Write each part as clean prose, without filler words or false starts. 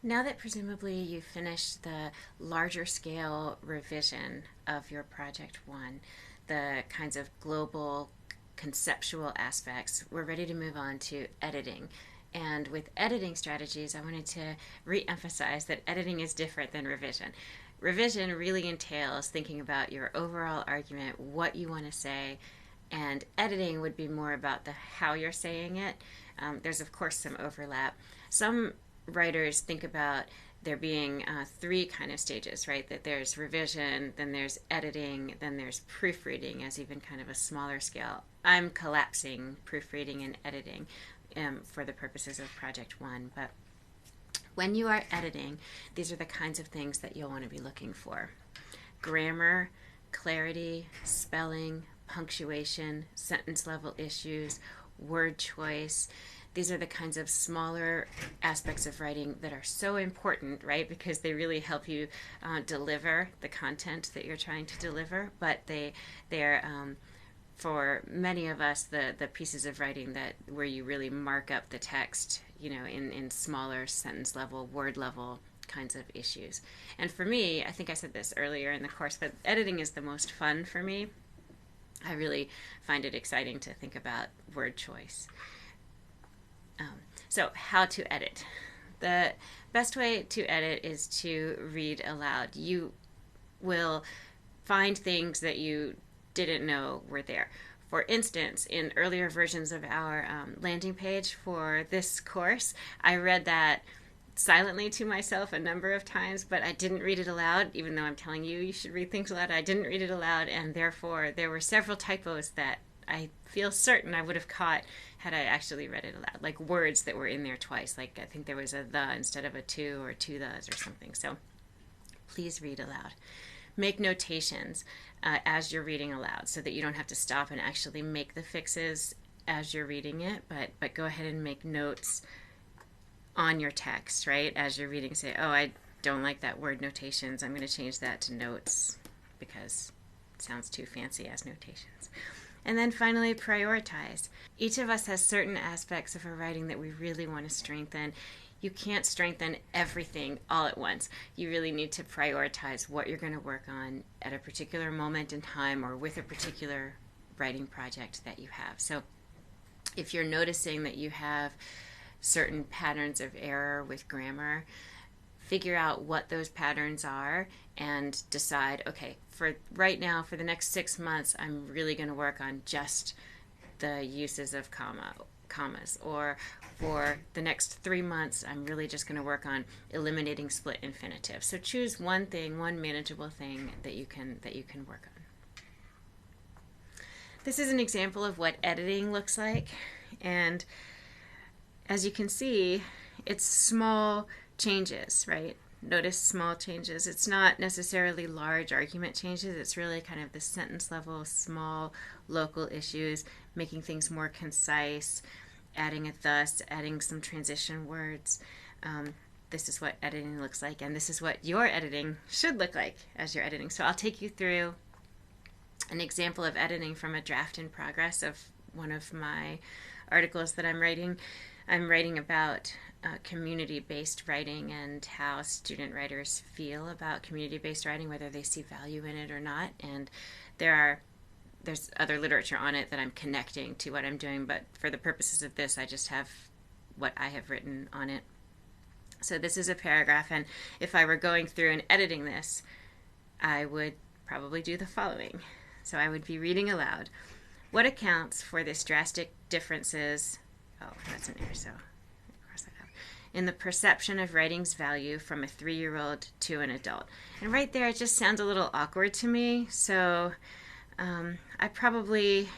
Now that presumably you finished the larger scale revision of your project one, the kinds of global conceptual aspects, we're ready to move on to editing. And with editing strategies, I wanted to re emphasize that editing is different than revision. Revision really entails thinking about your overall argument, what you want to say, and editing would be more about the how you're saying it. There's, of course, some overlap. Some writers think about there being three kind of stages, right? That there's revision, then there's editing, then there's proofreading as even kind of a smaller scale. I'm collapsing proofreading and editing for the purposes of Project One. But when you are editing, these are the kinds of things that you'll want to be looking for: grammar, clarity, spelling, punctuation, sentence level issues, word choice. These are the kinds of smaller aspects of writing that are so important, right? Because they really help you deliver the content that you're trying to deliver. But they're for many of us the pieces of writing that where you really mark up the text, in smaller sentence level, word level kinds of issues. And for me, I think I said this earlier in the course, but editing is the most fun for me. I really find it exciting to think about word choice. So, how to edit? The best way to edit is to read aloud. You will find things that you didn't know were there. For instance, in earlier versions of our landing page for this course, I read that silently to myself a number of times, but I didn't read it aloud, even though I'm telling you you should read things aloud. I didn't read it aloud, and therefore there were several typos that I feel certain I would have caught had I actually read it aloud, like words that were in there twice. Like I think there was a the instead of a to, or two thes or something. So please read aloud. Make notations as you're reading aloud so that you don't have to stop and actually make the fixes as you're reading it, but go ahead and make notes on your text, right? As you're reading, say, oh, I don't like that word notations. I'm going to change that to notes because it sounds too fancy as notations. And then finally, prioritize. Each of us has certain aspects of our writing that we really want to strengthen. You can't strengthen everything all at once. You really need to prioritize what you're going to work on at a particular moment in time or with a particular writing project that you have. So if you're noticing that you have certain patterns of error with grammar, figure out what those patterns are and decide, okay, for right now, for the next 6 months, I'm really going to work on just the uses of commas, or for the next 3 months, I'm really just going to work on eliminating split infinitive. So choose one thing, one manageable thing that you can work on. This is an example of what editing looks like, and as you can see, it's small changes, right? Notice small changes. It's not necessarily large argument changes. It's really kind of the sentence level, small local issues, making things more concise, adding a thus, adding some transition words. This is what editing looks like, and this is what your editing should look like as you're editing. So I'll take you through an example of editing from a draft in progress of one of my articles that I'm writing. I'm writing about community-based writing and how student writers feel about community-based writing, whether they see value in it or not. And there's other literature on it that I'm connecting to what I'm doing, but for the purposes of this, I just have what I have written on it. So this is a paragraph, and if I were going through and editing this, I would probably do the following. So I would be reading aloud. What accounts for this drastic differences? Oh, that's an error, so cross that out. In the perception of writing's value from a 3-year-old to an adult. And right there, it just sounds a little awkward to me. So I probably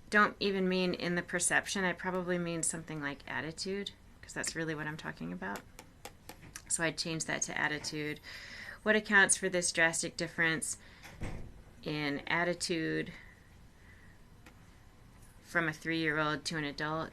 don't even mean in the perception. I probably mean something like attitude, because that's really what I'm talking about. So I'd change that to attitude. What accounts for this drastic difference in attitude from a 3-year-old to an adult?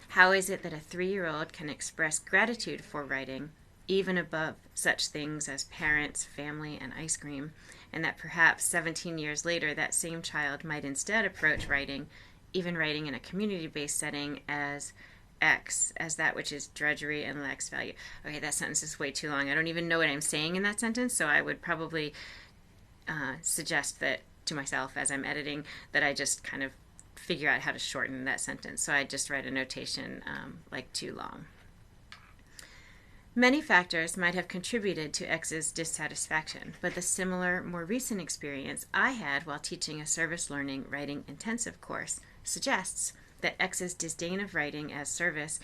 How is it that a 3-year-old can express gratitude for writing, even above such things as parents, family, and ice cream, and that perhaps 17 years later that same child might instead approach writing, even writing in a community-based setting, as X as that which is drudgery and lacks value. Okay, that sentence is way too long. I don't even know what I'm saying in that sentence, so I would probably suggest that to myself as I'm editing that I just kind of figure out how to shorten that sentence. So I just write a notation like too long. Many factors might have contributed to X's dissatisfaction, but the similar, more recent experience I had while teaching a service learning writing intensive course suggests that X's disdain of writing as service.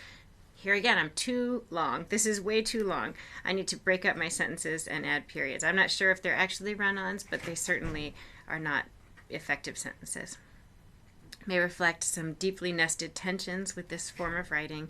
Here again, I'm too long. This is way too long. I need to break up my sentences and add periods. I'm not sure if they're actually run-ons, but they certainly are not effective sentences. May reflect some deeply nested tensions with this form of writing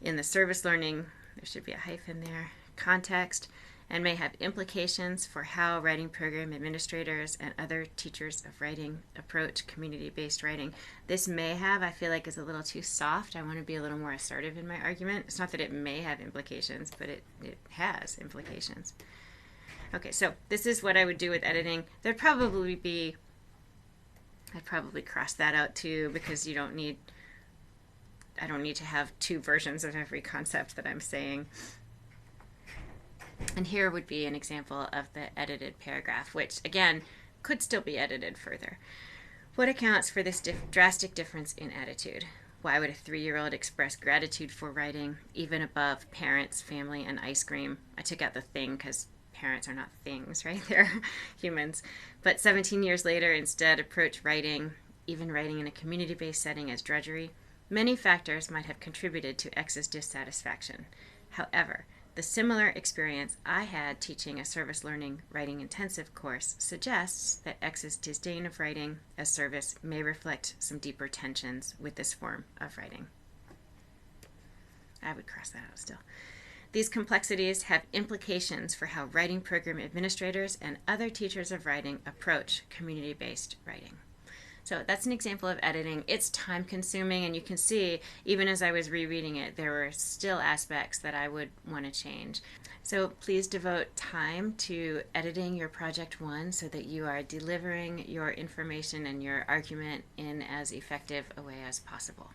in the service learning, there should be a hyphen there, context, and may have implications for how writing program administrators and other teachers of writing approach community-based writing. This may have, I feel like, is a little too soft. I want to be a little more assertive in my argument. It's not that it may have implications, but it has implications. Okay, so this is what I would do with editing. I'd probably cross that out too, because I don't need to have two versions of every concept that I'm saying. And here would be an example of the edited paragraph, which again could still be edited further. What accounts for this drastic difference in attitude? Why would a 3-year-old express gratitude for writing, even above parents, family, and ice cream? I took out the thing because parents are not things, right? They're humans. But 17 years later, instead approach writing, even writing in a community-based setting, as drudgery. Many factors might have contributed to X's dissatisfaction. However, the similar experience I had teaching a service learning writing intensive course suggests that X's disdain of writing as service may reflect some deeper tensions with this form of writing. I would cross that out still. These complexities have implications for how writing program administrators and other teachers of writing approach community-based writing. So that's an example of editing. It's time consuming, and you can see, even as I was rereading it, there were still aspects that I would want to change. So please devote time to editing your Project 1 so that you are delivering your information and your argument in as effective a way as possible.